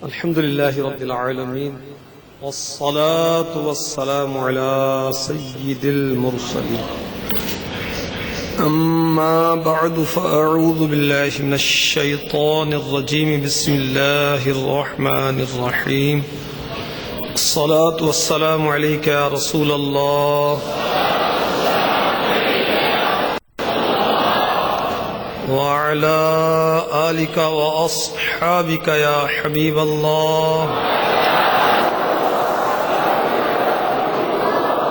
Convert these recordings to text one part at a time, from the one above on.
الحمد لله رب العالمين والصلاة والسلام على سيد المرسلين أما بعد فأعوذ بالله من الشيطان الرجيم بسم الله الرحمن الرحيم الصلاة والسلام عليك يا رسول الله وعلى آلك وأصحابك يا حبيب الله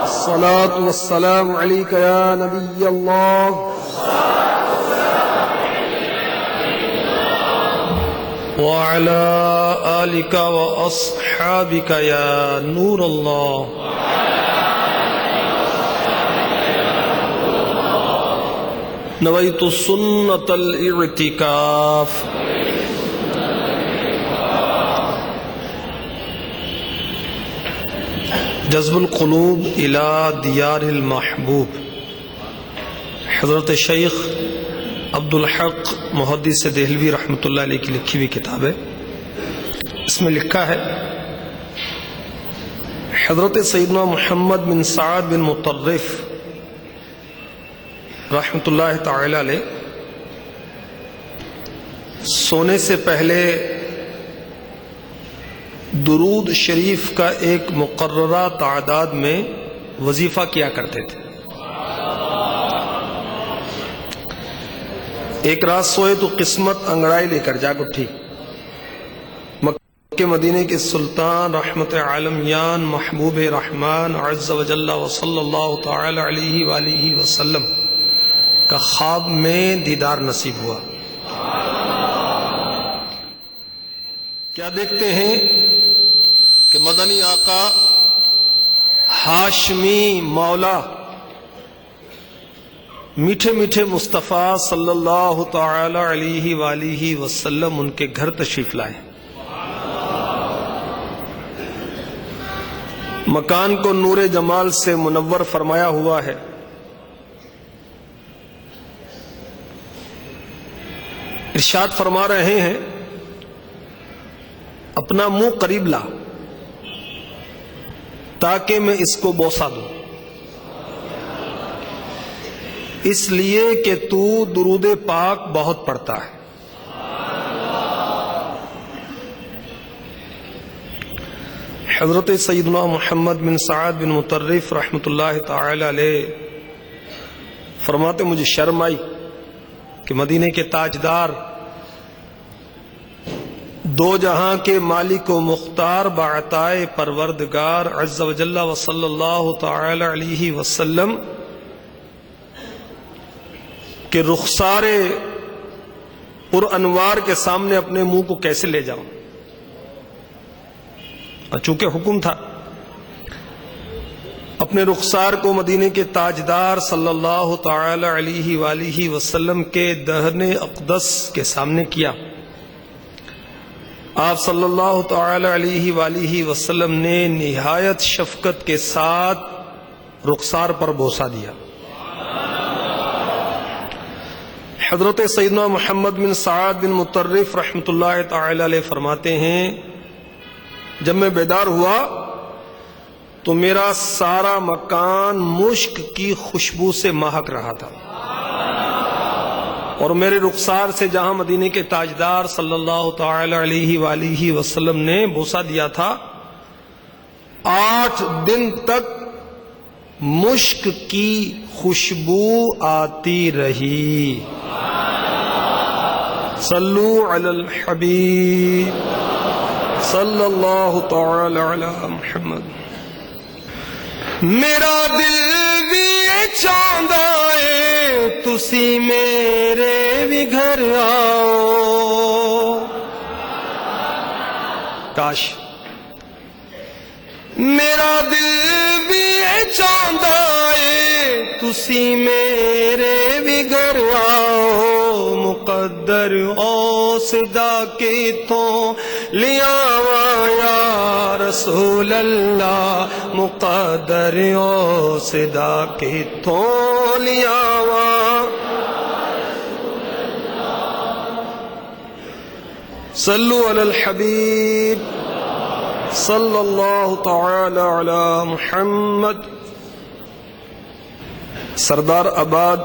الصلاة والسلام عليك يا نبي الله وعلى آلك وأصحابك يا نور الله نويت سنة الاعتكاف جذب القلوب الى دیار المحبوب حضرت شیخ عبدالحق محدث دہلوی رحمۃ اللہ علیہ کی لکھی ہوئی کتاب ہے. اس میں لکھا ہے حضرت سیدنا محمد بن سعد بن مطرف رحمۃ اللہ تعالی علیہ سونے سے پہلے درود شریف کا ایک مقررہ تعداد میں وظیفہ کیا کرتے تھے. ایک رات سوئے تو قسمت انگڑائی لے کر جاگ اٹھی. مکہ مدینے کے سلطان رحمت عالمیان محبوب رحمان عز و جل و صلی اللہ تعالی علیہ وآلہ وسلم کا خواب میں دیدار نصیب ہوا. کیا دیکھتے ہیں کہ مدنی آقا ہاشمی مولا میٹھے میٹھے مصطفیٰ صلی اللہ تعالی علیہ وآلہ وسلم ان کے گھر تشریف لائے. مکان کو نور جمال سے منور فرمایا ہوا ہے. ارشاد فرما رہے ہیں اپنا منہ قریب لا تاکہ میں اس کو بوسہ دوں، اس لیے کہ تو درود پاک بہت پڑھتا ہے. حضرت سیدنا محمد بن سعد بن مطرف رحمۃ اللہ تعالی علیہ فرماتے مجھے شرم آئی کہ مدینے کے تاجدار دو جہاں کے مالک و مختار بعطائے پروردگار عز و جل و صلی اللہ تعالی علیہ وسلم کہ رخسار پر انوار کے سامنے اپنے منہ کو کیسے لے جاؤں. چونکہ حکم تھا اپنے رخسار کو مدینے کے تاجدار صلی اللہ تعالی علیہ وآلہ وسلم کے دہن اقدس کے سامنے کیا. آپ صلی اللہ تعالی علیہ وآلہ وسلم نے نہایت شفقت کے ساتھ رخسار پر بوسہ دیا. حضرت سیدنا محمد بن سعد بن مطرف رحمۃ اللہ تعالی علیہ فرماتے ہیں جب میں بیدار ہوا تو میرا سارا مکان مشک کی خوشبو سے مہک رہا تھا، اور میرے رخسار سے جہاں مدینے کے تاجدار صلی اللہ تعالی علیہ وآلہ وسلم نے بوسہ دیا تھا 8 دن تک مشک کی خوشبو آتی رہی. صلو علی الحبیب صلی اللہ تعالی علی محمد. میرا دل بھی چاہتا ہے تسی میرے بھی گھر آؤ. کاش میرا دل بھی چاہتا ہے تسی میرے بھی گھر آؤ. مقدر او صدا کے تو لیاواں یا رسول اللہ. مقدر او صدا کے تو لیاواں صلو علی الحبیب صلی اللہ تعالی علی محمد. سردار آباد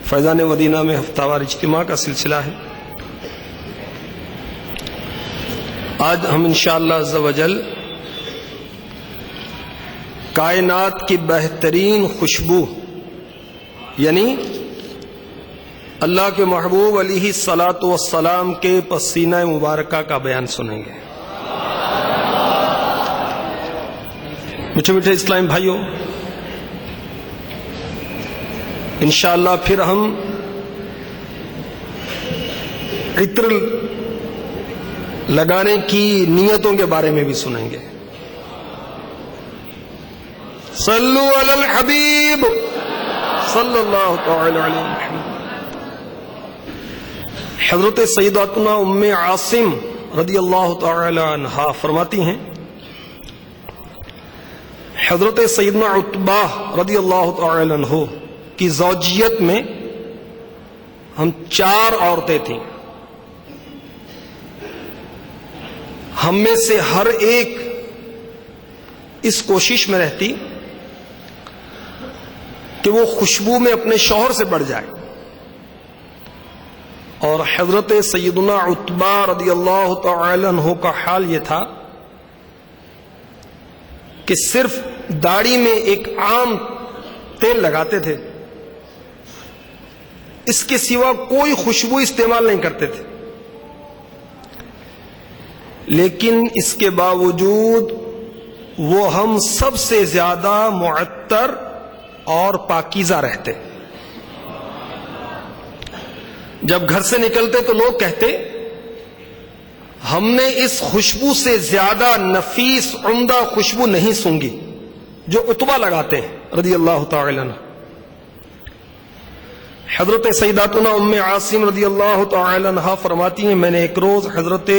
فیضان مدینہ میں ہفتہ وار اجتماع کا سلسلہ ہے. آج ہم انشاءاللہ عز و جل کائنات کی بہترین خوشبو یعنی اللہ کے محبوب علیہ الصلاۃ والسلام کے پسینہ مبارکہ کا بیان سنیں گے. میٹھے میٹھے اسلام بھائیوں، انشاءاللہ پھر ہم عطر لگانے کی نیتوں کے بارے میں بھی سنیں گے. صلو علی الحبیب صلی اللہ تعالی علیہ وسلم. حضرت سیداتنا ام عاصم رضی اللہ تعالی عنہا فرماتی ہیں، حضرت سیدنا عتبہ رضی اللہ تعالی عنہ کی زوجیت میں ہم 4 عورتیں تھیں. ہم میں سے ہر ایک اس کوشش میں رہتی کہ وہ خوشبو میں اپنے شوہر سے بڑھ جائے، اور حضرت سیدنا عتبہ رضی اللہ تعالی عنہ کا حال یہ تھا کہ صرف داڑھی میں ایک عام تیل لگاتے تھے، اس کے سوا کوئی خوشبو استعمال نہیں کرتے تھے. لیکن اس کے باوجود وہ ہم سب سے زیادہ معطر اور پاکیزہ رہتے. جب گھر سے نکلتے تو لوگ کہتے ہم نے اس خوشبو سے زیادہ نفیس عمدہ خوشبو نہیں سونگھی جو عتبہ لگاتے ہیں رضی اللہ تعالی عنہ. حضرت سیداتنا ام عاصم رضی اللہ تعالی عنہ فرماتی ہیں، میں نے ایک روز حضرت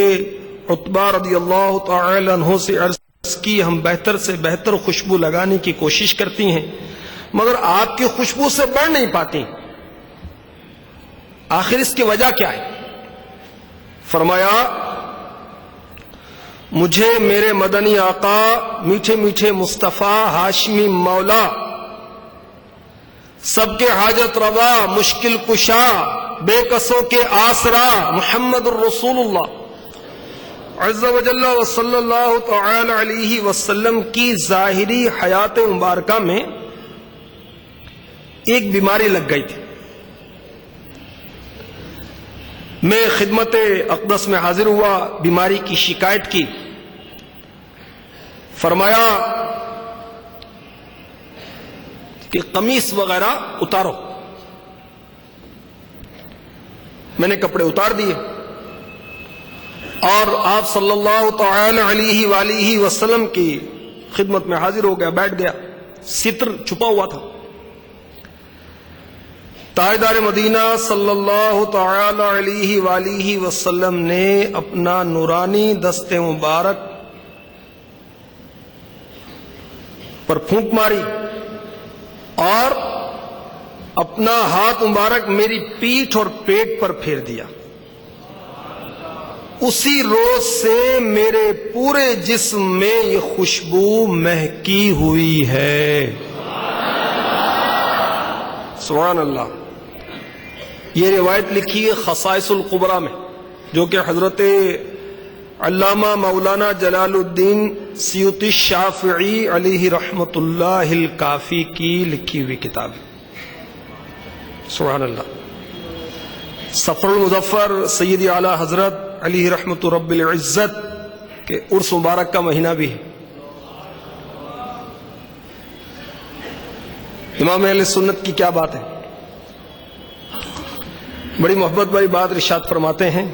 عتبہ رضی اللہ تعالی عنہ سے عرض کی، ہم بہتر سے بہتر خوشبو لگانے کی کوشش کرتی ہیں مگر آپ کی خوشبو سے بڑھ نہیں پاتی، آخر اس کی وجہ کیا ہے؟ فرمایا، مجھے میرے مدنی آقا میٹھے میٹھے مصطفیٰ ہاشمی مولا سب کے حاجت روا مشکل کشا بے کسوں کے آسرا محمد الرسول اللہ عز و جل و صلی اللہ تعالی علیہ وسلم کی ظاہری حیات مبارکہ میں ایک بیماری لگ گئی تھی. میں خدمت اقدس میں حاضر ہوا، بیماری کی شکایت کی. فرمایا کہ قمیص وغیرہ اتارو. میں نے کپڑے اتار دیے اور آپ صلی اللہ تعالی علیہ وآلہ وسلم کی خدمت میں حاضر ہو گیا، بیٹھ گیا. ستر چھپا ہوا تھا. تاجدار مدینہ صلی اللہ تعالی علیہ وآلہ وسلم نے اپنا نورانی دست مبارک پر پھونک ماری اور اپنا ہاتھ مبارک میری پیٹھ اور پیٹ پر پھیر دیا. اسی روز سے میرے پورے جسم میں یہ خوشبو مہکی ہوئی ہے. سبحان اللہ. یہ روایت لکھی ہے خصائص القبرى میں، جو کہ حضرت علامہ مولانا جلال الدین سیوطی الشافعی علیہ رحمت اللہ الکافی کی لکھی ہوئی کتاب ہے. سبحان اللہ. سفر المظفر سیدی اعلی حضرت علیہ رحمت رب العزت کے عرس مبارک کا مہینہ بھی ہے. امام اہل سنت کی کیا بات ہے، بڑی محبت بھائی بات ارشاد فرماتے ہیں،